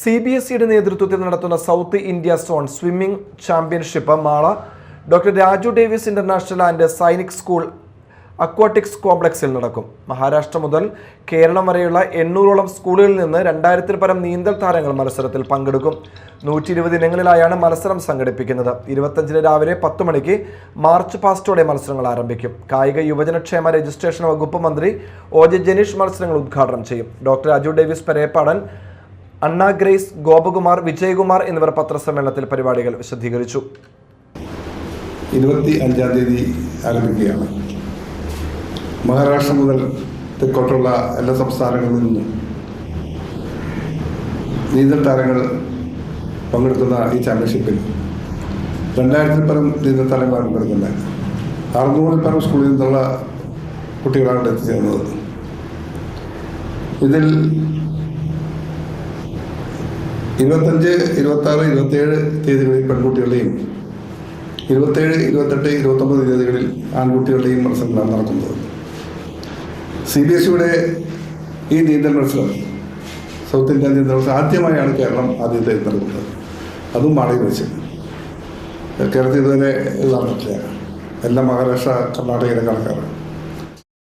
CBSEയുടെ നേതൃത്വത്തിൽ നടത്തുന്ന South India zone swimming championship Mala doctor Raju Davis international and Sainik school aquatics കോംപ്ലക്സിൽ നടക്കും. മഹാരാഷ്ട്ര മുതൽ കേരളം വരെയുള്ള 800ഓളം സ്കൂളുകളിൽ നിന്ന് 2000-ൽ പരം നീന്തൽ താരങ്ങൾ മത്സരത്തിൽ പങ്കെടുക്കും. 120 ഇനങ്ങളിലായാണ് മത്സരം സംഘടിപ്പിക്കുന്നത്. 25-ന് രാവിലെ 10 മണിക്ക് മാർച്ച് പാസ്റ്റോടെ മത്സരങ്ങൾ ആരംഭിക്കും. കായിക യുവജനക്ഷേമ രജിസ്ട്രേഷൻ വകുപ്പ് മന്ത്രി OJ ജനീഷ് മത്സരങ്ങൾ ഉദ്ഘാടനം ചെയ്യും. ഡോക്ടർ രാജു ഡേവിസ് പരേപ്പാടൻ, അണ്ണ ഗ്രേസ്, ഗോപകുമാർ, വിജയകുമാർ എന്നിവർ പത്രസമ്മേളനത്തിൽ പരിപാടികൾ വിശദീകരിച്ചു. 25-ാം തീയതി ആരംഭിക്കുകയാണ്. മഹാരാഷ്ട്ര മുതൽ തെക്കോട്ടുള്ള എല്ലാ സംസ്ഥാനങ്ങളിൽ നിന്നും നീന്തൽ താരങ്ങൾ പങ്കെടുക്കുന്ന ഈ ചാമ്പ്യൻഷിപ്പിൽ 2000-ൽ പരം നീന്തൽ താരങ്ങളാണ് പങ്കെടുക്കുന്നത്. 600-ൽ പരം സ്കൂളിൽ നിന്നുള്ള കുട്ടികളാണ് എത്തിച്ചേർന്നത്. ഇതിൽ 25, 26, 27 തീയതികളിൽ പെൺകുട്ടികളുടെയും 27, 28, 29 തീയതികളിൽ ആൺകുട്ടികളുടെയും മത്സരങ്ങളാണ് നടക്കുന്നത്. CBSEയുടെ ഈ നീന്തൽ മത്സരം, സൗത്ത് ഇന്ത്യ നീന്തൽ മത്സരം ആദ്യമായാണ് കേരളം ആദ്യത്തെ നടക്കുന്നത്. അതും മാളയിൽ വെച്ച്. കേരളത്തിൽ ഇതുവരെ നടന്നിട്ടില്ല. എല്ലാം മഹാരാഷ്ട്ര, കർണാടകയിലെ കണക്കാണ്.